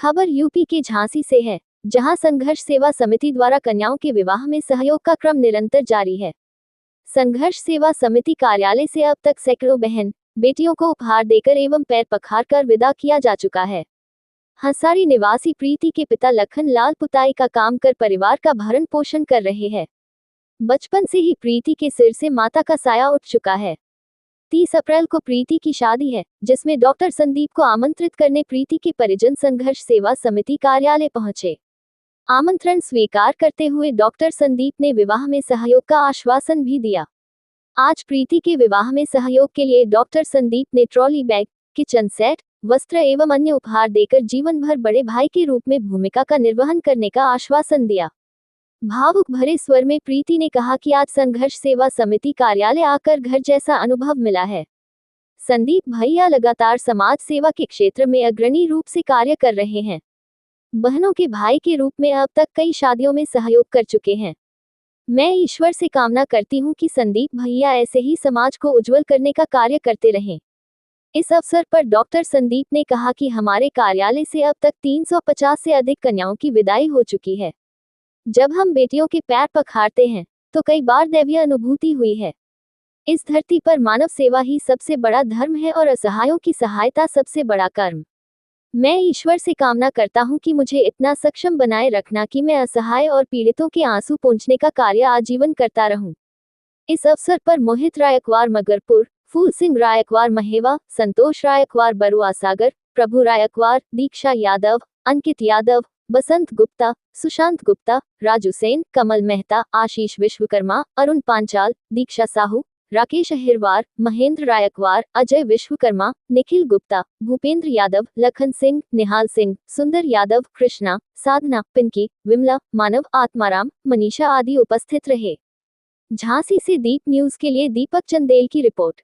खबर यूपी के झांसी से है, जहां संघर्ष सेवा समिति द्वारा कन्याओं के विवाह में सहयोग का क्रम निरंतर जारी है। संघर्ष सेवा समिति कार्यालय से अब तक सैकड़ों बहन बेटियों को उपहार देकर एवं पैर पखार कर विदा किया जा चुका है। हंसारी निवासी प्रीति के पिता लखन लाल पुताई का काम कर परिवार का भरण पोषण कर रहे हैं। बचपन से ही प्रीति के सिर से माता का साया उठ चुका है। 30 अप्रैल को प्रीति की शादी है, जिसमें डॉक्टर संदीप को आमंत्रित करने प्रीति के परिजन संघर्ष सेवा समिति कार्यालय पहुंचे। आमंत्रण स्वीकार करते हुए डॉक्टर संदीप ने विवाह में सहयोग का आश्वासन भी दिया। आज प्रीति के विवाह में सहयोग के लिए डॉक्टर संदीप ने ट्रॉली बैग, किचन सेट, वस्त्र एवं अन्य उपहार देकर जीवन भर बड़े भाई के रूप में भूमिका का निर्वहन करने का आश्वासन दिया। भावुक भरे स्वर में प्रीति ने कहा कि आज संघर्ष सेवा समिति कार्यालय आकर घर जैसा अनुभव मिला है। संदीप भैया लगातार समाज सेवा के क्षेत्र में अग्रणी रूप से कार्य कर रहे हैं। बहनों के भाई के रूप में अब तक कई शादियों में सहयोग कर चुके हैं। मैं ईश्वर से कामना करती हूं कि संदीप भैया ऐसे ही समाज को उज्जवल करने का कार्य करते रहें। इस अवसर पर डॉक्टर संदीप ने कहा कि हमारे कार्यालय से अब तक 350 से अधिक कन्याओं की विदाई हो चुकी है। जब हम बेटियों के पैर पखारते हैं तो कई बार दैवीय अनुभूति हुई है। इस धरती पर मानव सेवा ही सबसे बड़ा धर्म है और असहायों की सहायता सबसे बड़ा कर्म। मैं ईश्वर से कामना करता हूं कि मुझे इतना सक्षम बनाए रखना कि मैं असहाय और पीड़ितों के आंसू पोंछने का कार्य आजीवन करता रहूं। इस अवसर पर मोहित रायकवार मगरपुर, फूल सिंह रायकवार महेवा, संतोष रायकवार बरुआ सागर, प्रभु रायकवार, दीक्षा यादव, अंकित यादव, बसंत गुप्ता, सुशांत गुप्ता, राजू सेन, कमल मेहता, आशीष विश्वकर्मा, अरुण पांचाल, दीक्षा साहू, राकेश अहिरवार, महेंद्र रायकवार, अजय विश्वकर्मा, निखिल गुप्ता, भूपेंद्र यादव, लखन सिंह, निहाल सिंह, सुंदर यादव, कृष्णा, साधना, पिंकी, विमला, मानव, आत्माराम, मनीषा आदि उपस्थित रहे। झांसी से दीप न्यूज के लिए दीपक चंदेल की रिपोर्ट।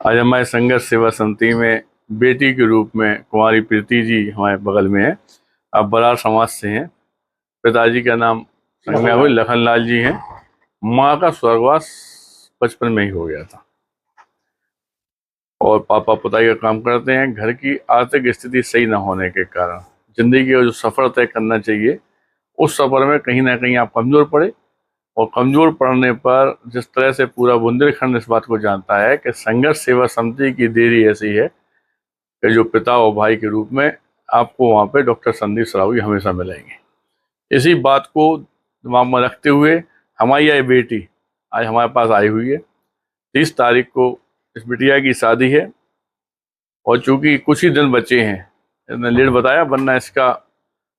आज हमारे संघर्ष सेवा समिति में बेटी के रूप में कुमारी प्रीति जी हमारे बगल में है। अब बरार समाज से हैं। पिताजी का नाम लखन लाल जी हैं। माँ का स्वर्गवास बचपन में ही हो गया था और पापा पुताई का काम करते हैं। घर की आर्थिक स्थिति सही न होने के कारण जिंदगी का जो सफर तय करना चाहिए, उस सफर में कहीं ना कहीं आप कमजोर पड़े और कमजोर पड़ने पर जिस तरह से पूरा बुंदेलखंड इस बात को जानता है कि संघर्ष सेवा समिति की देरी ऐसी है कि जो पिता और भाई के रूप में आपको वहाँ पे डॉक्टर संदीप सरावगी हमेशा मिलेंगे। इसी बात को दिमाग में रखते हुए हमारी यह बेटी आज हमारे पास आई हुई है। 30 तारीख को इस बिटिया की शादी है और चूंकि कुछ ही दिन बचे हैं, इसने लेट बताया, वरना इसका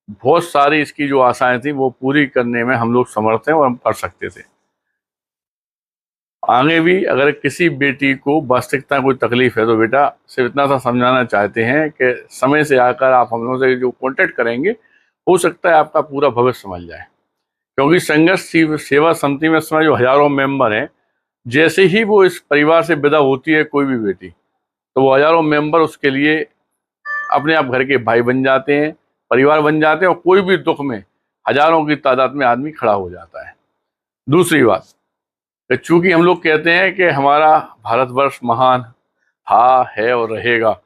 बहुत सारी इसकी जो आशाएं थी वो पूरी करने में हम लोग समर्थ हैं और हम कर सकते थे। आगे भी अगर किसी बेटी को वास्तविकता कोई तकलीफ है तो बेटा सिर्फ इतना सा समझाना चाहते हैं कि समय से आकर आप हम लोगों से जो कॉन्टेक्ट करेंगे, हो सकता है आपका पूरा भविष्य समझ जाए। क्योंकि संघर्ष सेवा समिति में समय जो हजारों मेंबर हैं, जैसे ही वो इस परिवार से विदा होती है कोई भी बेटी, तो वो हजारों मेंबर उसके लिए अपने आप घर के भाई बन जाते हैं, परिवार बन जाते हैं और कोई भी दुख में हजारों की तादाद में आदमी खड़ा हो जाता है। दूसरी बात, चूंकि हम लोग कहते हैं कि हमारा भारतवर्ष महान था, है और रहेगा,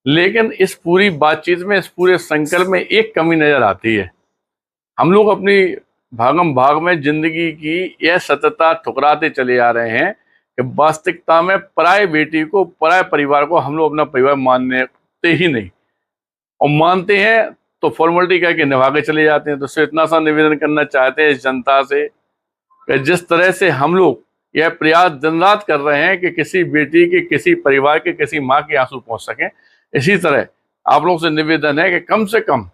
लेकिन इस पूरी बातचीत में, इस पूरे संकल्प में एक कमी नजर आती है। हम लोग अपनी भागम भाग में जिंदगी की यह सततता ठुकराते चले आ रहे हैं कि वास्तविकता में पराय बेटी को, पराय परिवार को हम लोग अपना परिवार मानते ही नहीं, और मानते हैं तो फॉर्मेलिटी करके निभा के चले जाते हैं। तो सिर्फ इतना सा निवेदन करना चाहते हैं इस जनता से कि जिस तरह से हम लोग यह प्रयास दिन रात कर रहे हैं कि किसी बेटी के, किसी परिवार के, किसी माँ के आंसू पहुंच सकें, इसी तरह आप लोगों से निवेदन है कि कम से कम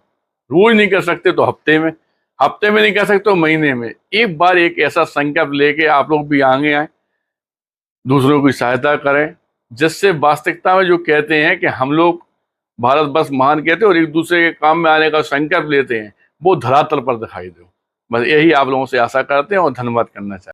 रोज नहीं कर सकते तो हफ्ते में नहीं कर सकते तो महीने में एक बार एक ऐसा संकल्प लेके आप लोग भी आगे आए, दूसरों की सहायता करें, जिससे वास्तविकता में जो कहते हैं कि हम लोग भारतवर्ष महान कहते हैं और एक दूसरे के काम में आने का संकल्प लेते हैं, वो धरातल पर दिखाई दो। बस यही आप लोगों से आशा करते हैं और धन्यवाद करना चाहते हैं।